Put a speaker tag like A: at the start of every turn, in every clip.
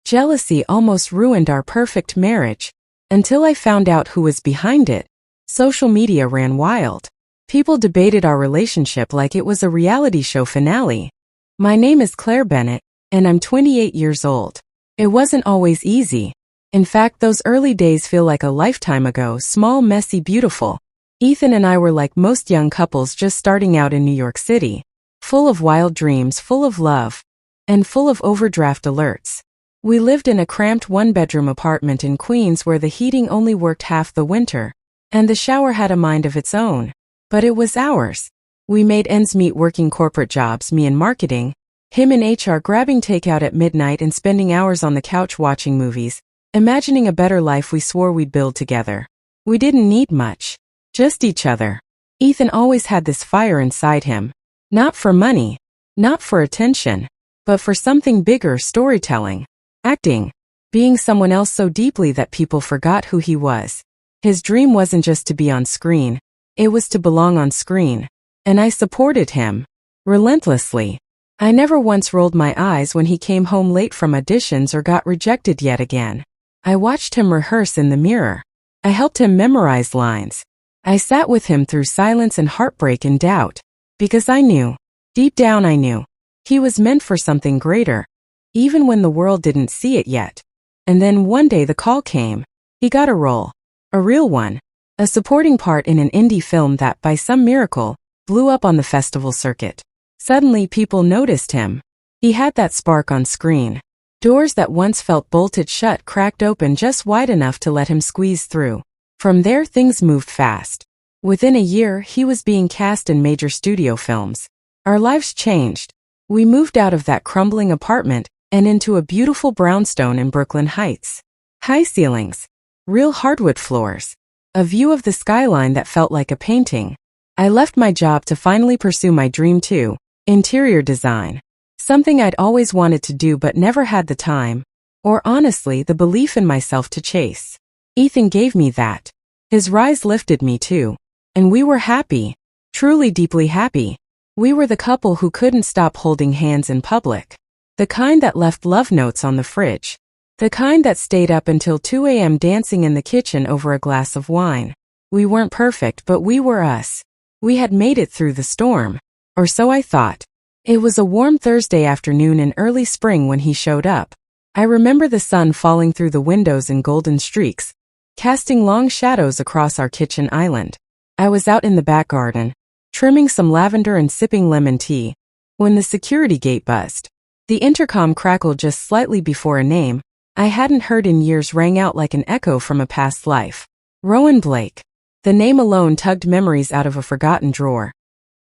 A: Jealousy almost ruined our perfect marriage. Until I found out who was behind it. Social media ran wild. People debated our relationship like it was a reality show finale. My name is Claire Bennett, and I'm 28 years old. It wasn't always easy. In fact, those early days feel like a lifetime ago. Small, messy, beautiful. Ethan and I were like most young couples just starting out in New York City. Full of wild dreams, full of love, and full of overdraft alerts. We lived in a cramped one-bedroom apartment in Queens where the heating only worked half the winter, and the shower had a mind of its own. But it was ours. We made ends meet working corporate jobs, me in marketing, him in HR, grabbing takeout at midnight and spending hours on the couch watching movies, imagining a better life we swore we'd build together. We didn't need much. Just each other. Ethan always had this fire inside him. Not for money. Not for attention. But for something bigger: storytelling. Acting. Being someone else so deeply that people forgot who he was. His dream wasn't just to be on screen. It was to belong on screen. And I supported him. Relentlessly. I never once rolled my eyes when he came home late from auditions or got rejected yet again. I watched him rehearse in the mirror. I helped him memorize lines. I sat with him through silence and heartbreak and doubt. Because I knew. Deep down I knew. He was meant for something greater. Even when the world didn't see it yet. And then one day the call came. He got a role. A real one. A supporting part in an indie film that, by some miracle, blew up on the festival circuit. Suddenly people noticed him. He had that spark on screen. Doors that once felt bolted shut cracked open just wide enough to let him squeeze through. From there things moved fast. Within a year he was being cast in major studio films. Our lives changed. We moved out of that crumbling apartment and into a beautiful brownstone in Brooklyn Heights. High ceilings. Real hardwood floors. A view of the skyline that felt like a painting. I left my job to finally pursue my dream too. Interior design. Something I'd always wanted to do but never had the time, or honestly the belief in myself to chase. Ethan gave me that. His rise lifted me too. And we were happy. Truly deeply happy. We were the couple who couldn't stop holding hands in public. The kind that left love notes on the fridge. The kind that stayed up until 2 a.m. dancing in the kitchen over a glass of wine. We weren't perfect, but we were us. We had made it through the storm. Or so I thought. It was a warm Thursday afternoon in early spring when he showed up. I remember the sun falling through the windows in golden streaks, casting long shadows across our kitchen island. I was out in the back garden, trimming some lavender and sipping lemon tea, when the security gate buzzed. The intercom crackled just slightly before a name I hadn't heard in years rang out like an echo from a past life. Rowan Blake. The name alone tugged memories out of a forgotten drawer.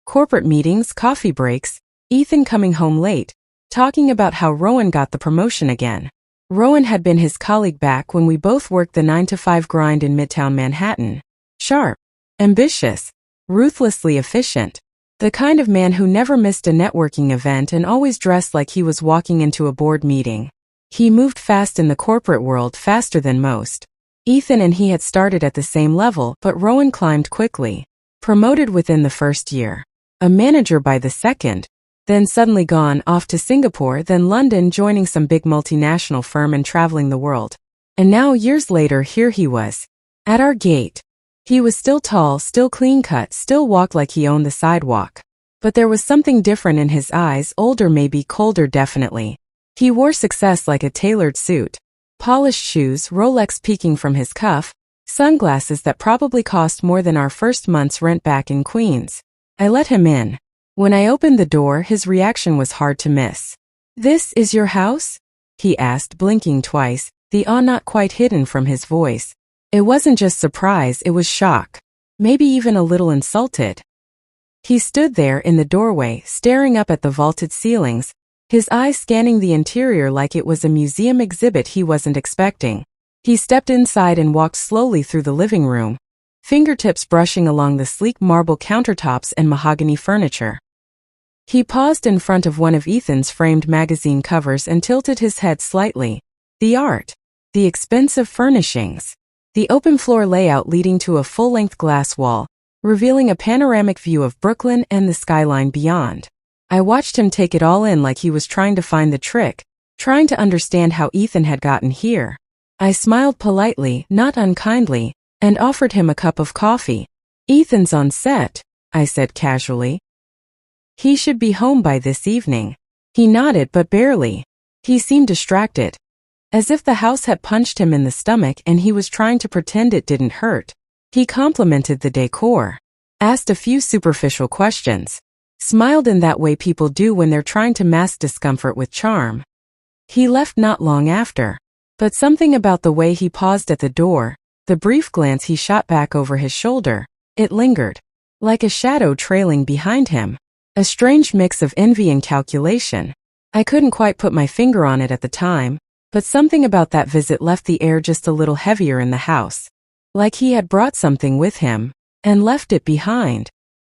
A: Corporate meetings, coffee breaks, Ethan coming home late, talking about how Rowan got the promotion again. Rowan had been his colleague back when we both worked the 9-to-5 grind in Midtown Manhattan. Sharp, ambitious, ruthlessly efficient. The kind of man who never missed a networking event and always dressed like he was walking into a board meeting. He moved fast in the corporate world, faster than most. Ethan and he had started at the same level, but Rowan climbed quickly. Promoted within the first year. A manager by the second. Then suddenly gone off to Singapore, then London, joining some big multinational firm and traveling the world. And now, years later, here he was. At our gate. He was still tall, still clean-cut, still walked like he owned the sidewalk. But there was something different in his eyes, older maybe, colder definitely. He wore success like a tailored suit. Polished shoes, Rolex peeking from his cuff, sunglasses that probably cost more than our first month's rent back in Queens. I let him in. When I opened the door, his reaction was hard to miss. "This is your house?" he asked, blinking twice, the awe not quite hidden from his voice. It wasn't just surprise, it was shock. Maybe even a little insulted. He stood there in the doorway, staring up at the vaulted ceilings, his eyes scanning the interior like it was a museum exhibit he wasn't expecting. He stepped inside and walked slowly through the living room, fingertips brushing along the sleek marble countertops and mahogany furniture. He paused in front of one of Ethan's framed magazine covers and tilted his head slightly. The art. The expensive furnishings. The open floor layout leading to a full-length glass wall, revealing a panoramic view of Brooklyn and the skyline beyond. I watched him take it all in like he was trying to find the trick trying to understand how Ethan had gotten here. I smiled politely, not unkindly, and offered him a cup of coffee. "Ethan's on set," I said casually. "He should be home by this evening." He nodded, but barely. He seemed distracted, as if the house had punched him in the stomach and he was trying to pretend it didn't hurt. He complimented the decor, asked a few superficial questions, smiled in that way people do when they're trying to mask discomfort with charm. He left not long after, but something about the way he paused at the door, the brief glance he shot back over his shoulder, it lingered, like a shadow trailing behind him. A strange mix of envy and calculation. I couldn't quite put my finger on it at the time, but something about that visit left the air just a little heavier in the house. Like he had brought something with him, and left it behind.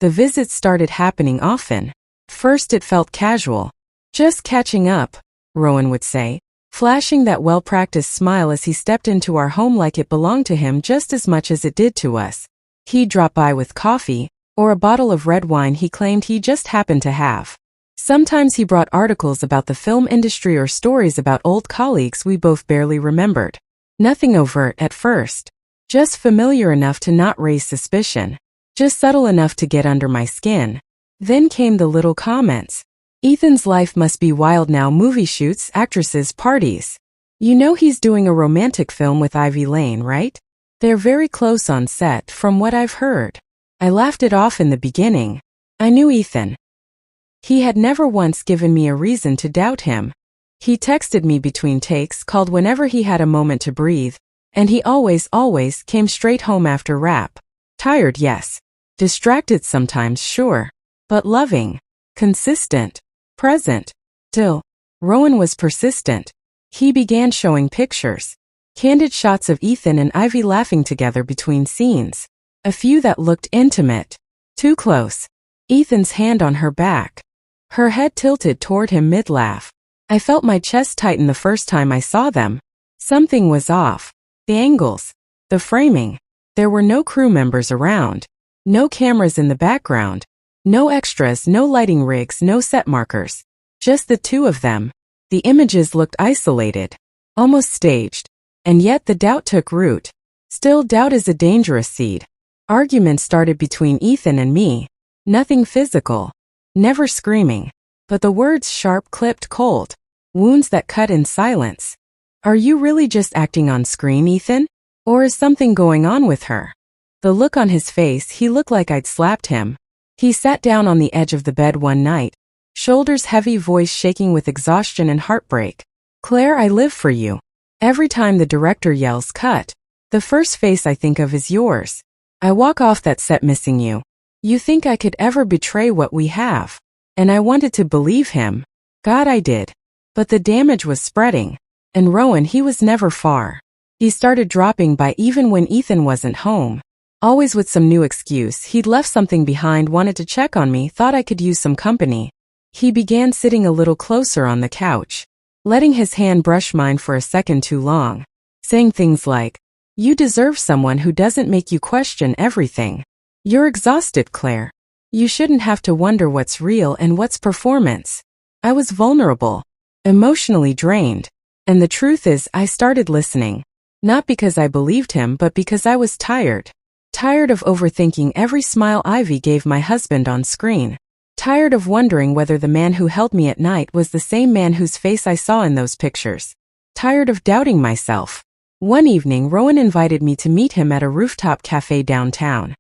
A: The visits started happening often. First it felt casual. "Just catching up," Rowan would say, flashing that well-practiced smile as he stepped into our home like it belonged to him just as much as it did to us. He'd drop by with coffee, or a bottle of red wine he claimed he just happened to have. Sometimes he brought articles about the film industry or stories about old colleagues we both barely remembered. Nothing overt at first. Just familiar enough to not raise suspicion. Just subtle enough to get under my skin. Then came the little comments. "Ethan's life must be wild now, movie shoots, actresses, parties. You know he's doing a romantic film with Ivy Lane, right? They're very close on set, from what I've heard." I laughed it off in the beginning. I knew Ethan. He had never once given me a reason to doubt him. He texted me between takes, called whenever he had a moment to breathe, and he always came straight home after rap. Tired, yes. Distracted sometimes, sure. But loving. Consistent. Present. Still, Rowan was persistent. He began showing pictures. Candid shots of Ethan and Ivy laughing together between scenes. A few that looked intimate. Too close. Ethan's hand on her back. Her head tilted toward him mid-laugh. I felt my chest tighten the first time I saw them. Something was off. The angles. The framing. There were no crew members around. No cameras in the background. No extras, no lighting rigs, no set markers. Just the two of them. The images looked isolated. Almost staged. And yet the doubt took root. Still, doubt is a dangerous seed. Arguments started between Ethan and me. Nothing physical. Never screaming. But the words sharp, clipped, cold. Wounds that cut in silence. "Are you really just acting on screen, Ethan? Or is something going on with her?" The look on his face, he looked like I'd slapped him. He sat down on the edge of the bed one night. Shoulders heavy, voice shaking with exhaustion and heartbreak. "Claire, I live for you. Every time the director yells cut, the first face I think of is yours. I walk off that set missing you. You think I could ever betray what we have?" And I wanted to believe him. God, I did. But the damage was spreading. And Rowan, he was never far. He started dropping by even when Ethan wasn't home. Always with some new excuse. He'd left something behind, wanted to check on me, thought I could use some company. He began sitting a little closer on the couch, letting his hand brush mine for a second too long, saying things like, "You deserve someone who doesn't make you question everything. You're exhausted, Claire. You shouldn't have to wonder what's real and what's performance." I was vulnerable, emotionally drained. And the truth is, I started listening. Not because I believed him, but because I was tired. Tired of overthinking every smile Ivy gave my husband on screen. Tired of wondering whether the man who held me at night was the same man whose face I saw in those pictures. Tired of doubting myself. One evening, Rowan invited me to meet him at a rooftop cafe downtown.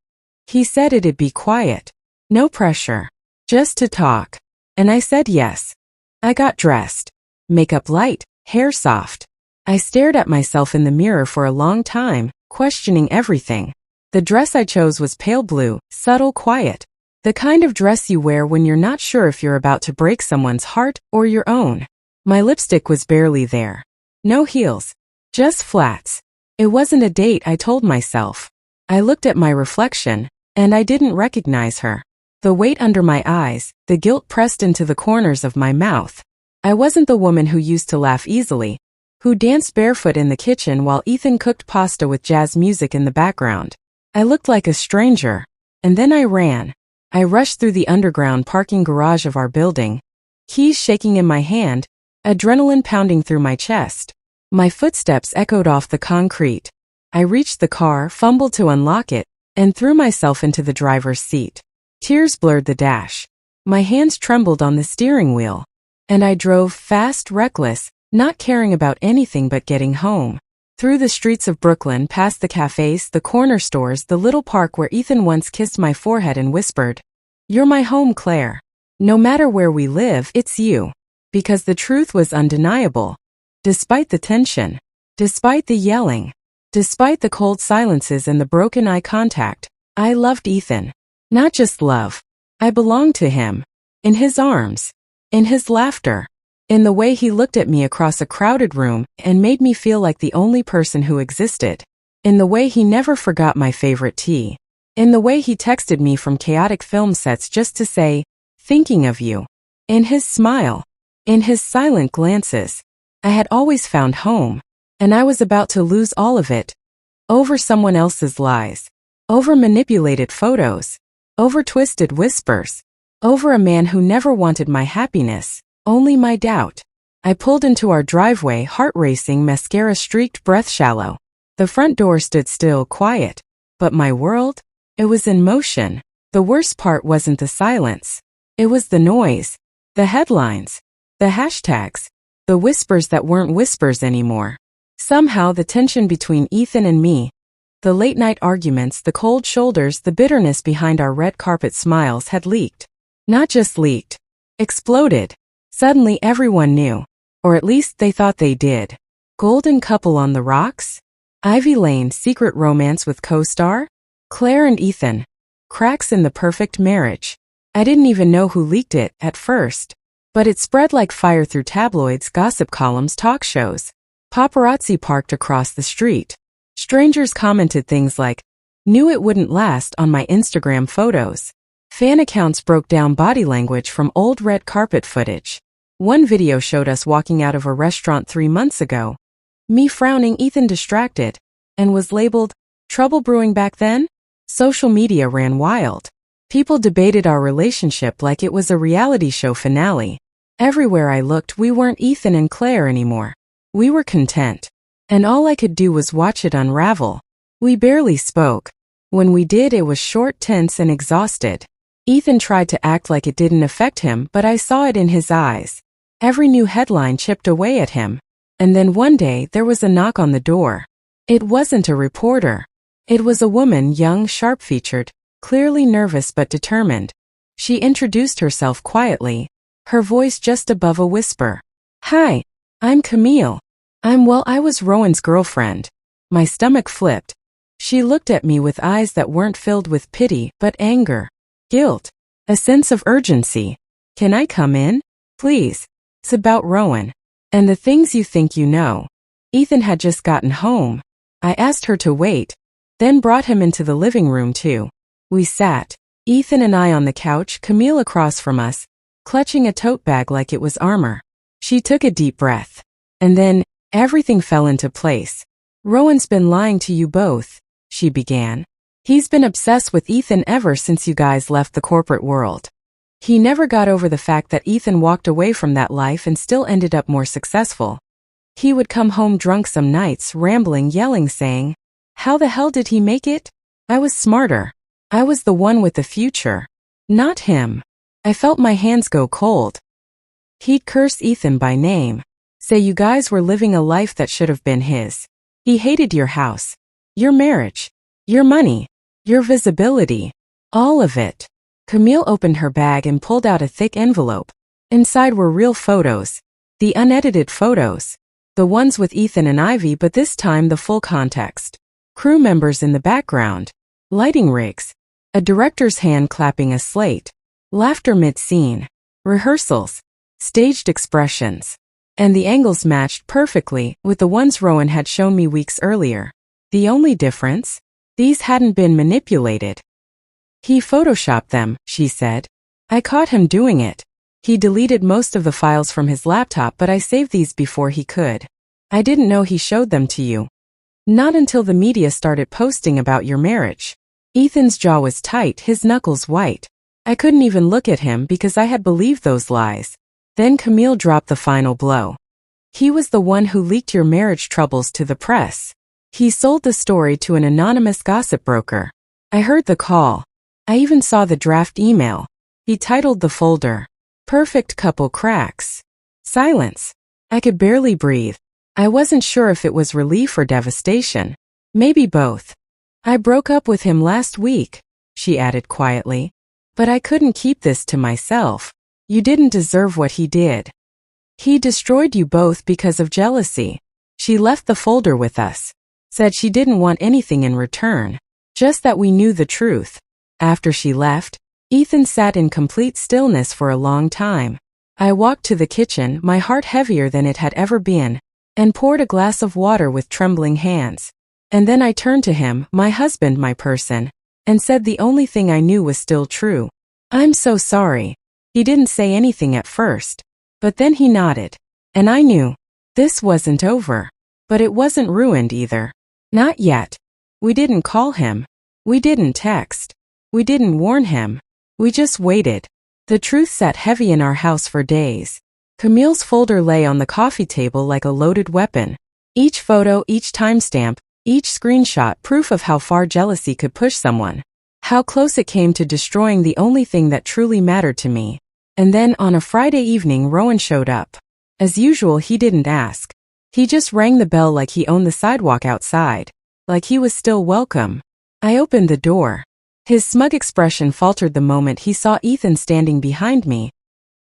A: He said it'd be quiet. No pressure. Just to talk. And I said yes. I got dressed. Makeup light, hair soft. I stared at myself in the mirror for a long time, questioning everything. The dress I chose was pale blue, subtle, quiet. The kind of dress you wear when you're not sure if you're about to break someone's heart or your own. My lipstick was barely there. No heels. Just flats. It wasn't a date, I told myself. I looked at my reflection, and I didn't recognize her. The weight under my eyes, the guilt pressed into the corners of my mouth. I wasn't the woman who used to laugh easily, who danced barefoot in the kitchen while Ethan cooked pasta with jazz music in the background. I looked like a stranger. And then I ran. I rushed through the underground parking garage of our building, keys shaking in my hand, adrenaline pounding through my chest. My footsteps echoed off the concrete. I reached the car, fumbled to unlock it, and threw myself into the driver's seat. Tears blurred the dash. My hands trembled on the steering wheel. And I drove fast, reckless, not caring about anything but getting home. Through the streets of Brooklyn, past the cafes, the corner stores, the little park where Ethan once kissed my forehead and whispered, "You're my home, Claire. No matter where we live, it's you." Because the truth was undeniable. Despite the tension, despite the yelling, despite the cold silences and the broken eye contact, I loved Ethan. Not just love. I belonged to him. In his arms. In his laughter. In the way he looked at me across a crowded room and made me feel like the only person who existed. In the way he never forgot my favorite tea. In the way he texted me from chaotic film sets just to say, "Thinking of you." In his smile. In his silent glances. I had always found home. And I was about to lose all of it. Over someone else's lies. Over manipulated photos. Over twisted whispers. Over a man who never wanted my happiness, only my doubt. I pulled into our driveway, heart racing, mascara streaked, breath shallow. The front door stood still, quiet. But my world? It was in motion. The worst part wasn't the silence. It was the noise. The headlines. The hashtags. The whispers that weren't whispers anymore. Somehow the tension between Ethan and me, the late-night arguments, the cold shoulders, the bitterness behind our red carpet smiles had leaked. Not just leaked. Exploded. Suddenly everyone knew. Or at least they thought they did. Golden couple on the rocks? Ivy Lane secret romance with co-star? Claire and Ethan. Cracks in the perfect marriage. I didn't even know who leaked it at first. But it spread like fire through tabloids, gossip columns, talk shows. Paparazzi parked across the street. Strangers commented things like, "Knew it wouldn't last" on my Instagram photos. Fan accounts broke down body language from old red carpet footage. One video showed us walking out of a restaurant 3 months ago. Me frowning, Ethan distracted, and was labeled, "Trouble brewing back then?" Social media ran wild. People debated our relationship like it was a reality show finale. Everywhere I looked, we weren't Ethan and Claire anymore. We were content. And all I could do was watch it unravel. We barely spoke. When we did, it was short, tense, and exhausted. Ethan tried to act like it didn't affect him, but I saw it in his eyes. Every new headline chipped away at him. And then one day, there was a knock on the door. It wasn't a reporter. It was a woman, young, sharp-featured, clearly nervous but determined. She introduced herself quietly, her voice just above a whisper. "Hi, I'm Camille. I was Rowan's girlfriend." My stomach flipped. She looked at me with eyes that weren't filled with pity, but anger. Guilt. A sense of urgency. "Can I come in? Please. It's about Rowan. And the things you think you know." Ethan had just gotten home. I asked her to wait, then brought him into the living room too. We sat, Ethan and I on the couch, Camille across from us, clutching a tote bag like it was armor. She took a deep breath. And then, everything fell into place. "Rowan's been lying to you both," she began. "He's been obsessed with Ethan ever since you guys left the corporate world. He never got over the fact that Ethan walked away from that life and still ended up more successful. He would come home drunk some nights, rambling, yelling, saying, 'How the hell did he make it? I was smarter. I was the one with the future. Not him.' I felt my hands go cold. He'd curse Ethan by name, say you guys were living a life that should have been his. He hated your house, your marriage, your money, your visibility, all of it." Camille opened her bag and pulled out a thick envelope. Inside were real photos, the unedited photos, the ones with Ethan and Ivy, but this time the full context. Crew members in the background, lighting rigs, a director's hand clapping a slate, laughter mid-scene, rehearsals, staged expressions. And the angles matched perfectly with the ones Rowan had shown me weeks earlier. The only difference? These hadn't been manipulated. "He photoshopped them," she said. "I caught him doing it. He deleted most of the files from his laptop, but I saved these before he could. I didn't know he showed them to you. Not until the media started posting about your marriage." Ethan's jaw was tight, his knuckles white. I couldn't even look at him because I had believed those lies. Then Camille dropped the final blow. He was the one who leaked your marriage troubles to the press. He sold the story to an anonymous gossip broker. I heard the call. I even saw the draft email. He titled the folder, "Perfect Couple Cracks." Silence. I could barely breathe. I wasn't sure if it was relief or devastation. Maybe both. "I broke up with him last week," she added quietly. "But I couldn't keep this to myself. You didn't deserve what he did. He destroyed you both because of jealousy." She left the folder with us. Said she didn't want anything in return. Just that we knew the truth. After she left, Ethan sat in complete stillness for a long time. I walked to the kitchen, my heart heavier than it had ever been, and poured a glass of water with trembling hands. And then I turned to him, my husband, my person, and said the only thing I knew was still true. "I'm so sorry." He didn't say anything at first, but then he nodded. And I knew. This wasn't over. But it wasn't ruined either. Not yet. We didn't call him. We didn't text. We didn't warn him. We just waited. The truth sat heavy in our house for days. Camille's folder lay on the coffee table like a loaded weapon. Each photo, each timestamp, each screenshot proof of how far jealousy could push someone. How close it came to destroying the only thing that truly mattered to me. And then on a Friday evening Rowan showed up. As usual, he didn't ask. He just rang the bell like he owned the sidewalk outside. Like he was still welcome. I opened the door. His smug expression faltered the moment he saw Ethan standing behind me.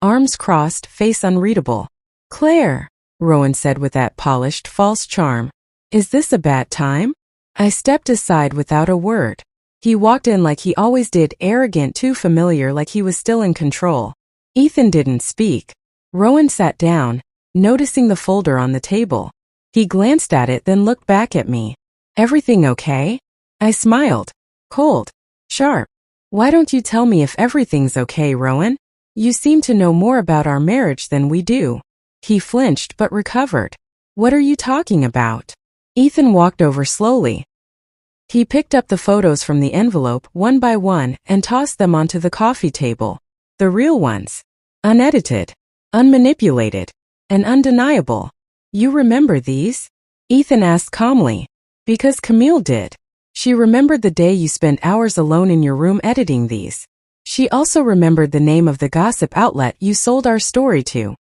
A: Arms crossed, face unreadable. "Claire," Rowan said with that polished, false charm. "Is this a bad time?" I stepped aside without a word. He walked in like he always did, arrogant, too familiar, like he was still in control. Ethan didn't speak. Rowan sat down, noticing the folder on the table. He glanced at it, then looked back at me. "Everything okay?" I smiled. Cold. Sharp. "Why don't you tell me if everything's okay, Rowan? You seem to know more about our marriage than we do." He flinched but recovered. "What are you talking about?" Ethan walked over slowly. He picked up the photos from the envelope one by one and tossed them onto the coffee table. The real ones. Unedited. Unmanipulated. And undeniable. "You remember these?" Ethan asked calmly. "Because Camille did. She remembered the day you spent hours alone in your room editing these. She also remembered the name of the gossip outlet you sold our story to."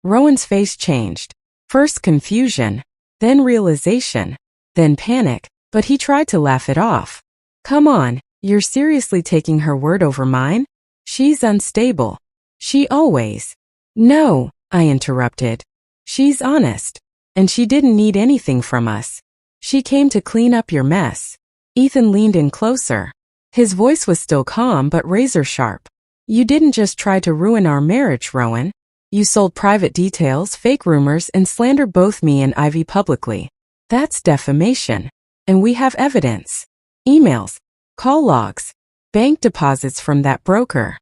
A: Rowan's face changed. First confusion, then realization, then panic, but he tried to laugh it off. "Come on, you're seriously taking her word over mine? She's unstable. She always—" "No," I interrupted. "She's honest. And she didn't need anything from us. She came to clean up your mess." Ethan leaned in closer. His voice was still calm but razor sharp. "You didn't just try to ruin our marriage, Rowan. You sold private details, fake rumors, and slandered both me and Ivy publicly. That's defamation. And we have evidence. Emails, call logs, bank deposits from that broker."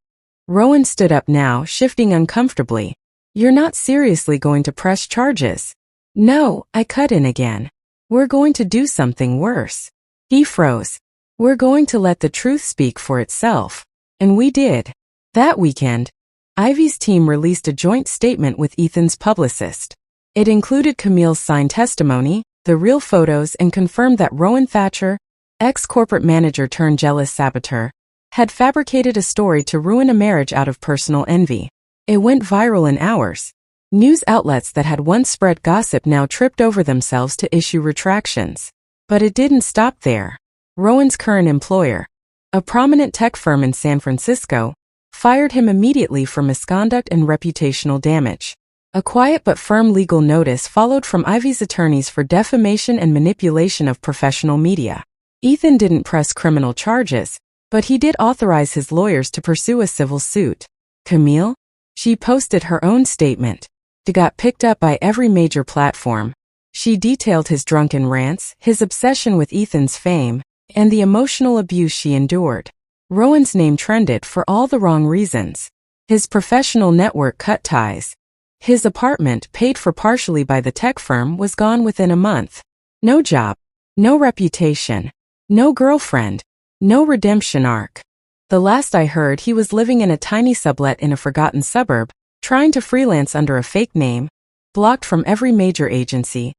A: Rowan stood up now, shifting uncomfortably. "You're not seriously going to press charges?" "No," I cut in again. "We're going to do something worse." He froze. "We're going to let the truth speak for itself." And we did. That weekend, Ivy's team released a joint statement with Ethan's publicist. It included Camille's signed testimony, the real photos, and confirmed that Rowan Thatcher, ex-corporate manager turned jealous saboteur, had fabricated a story to ruin a marriage out of personal envy. It went viral in hours. News outlets that had once spread gossip now tripped over themselves to issue retractions. But it didn't stop there. Rowan's current employer, a prominent tech firm in San Francisco, fired him immediately for misconduct and reputational damage. A quiet but firm legal notice followed from Ivy's attorneys for defamation and manipulation of professional media. Ethan didn't press criminal charges, but he did authorize his lawyers to pursue a civil suit. Camille? She posted her own statement. It got picked up by every major platform. She detailed his drunken rants, his obsession with Ethan's fame, and the emotional abuse she endured. Rowan's name trended for all the wrong reasons. His professional network cut ties. His apartment, paid for partially by the tech firm, was gone within a month. No job, no reputation, no girlfriend, no redemption arc. The last I heard, he was living in a tiny sublet in a forgotten suburb, trying to freelance under a fake name, blocked from every major agency,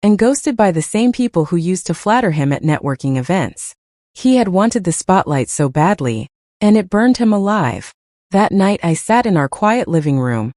A: and ghosted by the same people who used to flatter him at networking events. He had wanted the spotlight so badly, and it burned him alive. That night I sat in our quiet living room,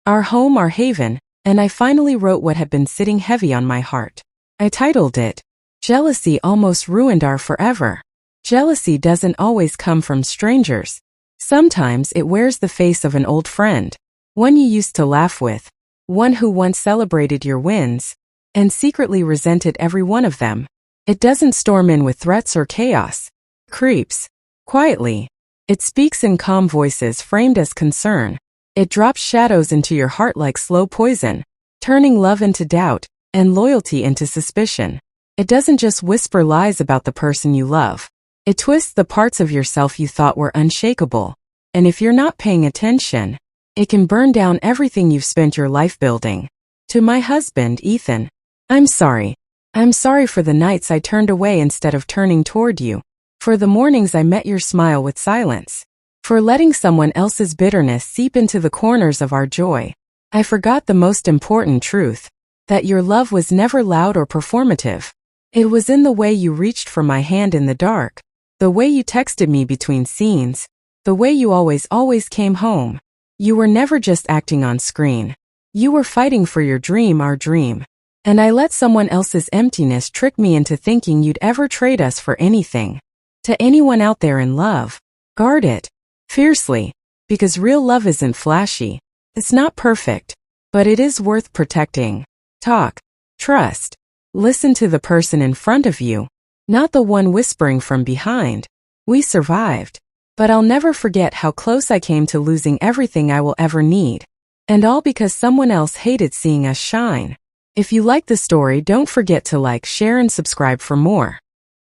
A: our home, our haven, and I finally wrote what had been sitting heavy on my heart. I titled it, Jealousy Almost Ruined Our Forever. Jealousy doesn't always come from strangers. Sometimes it wears the face of an old friend, one you used to laugh with, one who once celebrated your wins, and secretly resented every one of them. It doesn't storm in with threats or chaos. It creeps quietly. It speaks in calm voices framed as concern. It drops shadows into your heart like slow poison, turning love into doubt and loyalty into suspicion. It doesn't just whisper lies about the person you love. It twists the parts of yourself you thought were unshakable. And if you're not paying attention, it can burn down everything you've spent your life building. To my husband, Ethan, I'm sorry. I'm sorry for the nights I turned away instead of turning toward you. For the mornings I met your smile with silence. For letting someone else's bitterness seep into the corners of our joy. I forgot the most important truth, that your love was never loud or performative. It was in the way you reached for my hand in the dark, the way you texted me between scenes, the way you always came home. You were never just acting on screen. You were fighting for your dream, our dream. And I let someone else's emptiness trick me into thinking you'd ever trade us for anything. To anyone out there in love, guard it fiercely, because real love isn't flashy. It's not perfect, but it is worth protecting. Talk, trust, listen to the person in front of you, not the one whispering from behind. We survived, but I'll never forget how close I came to losing everything I will ever need. And all because someone else hated seeing us shine. If you like the story, don't forget to like, share, and subscribe for more.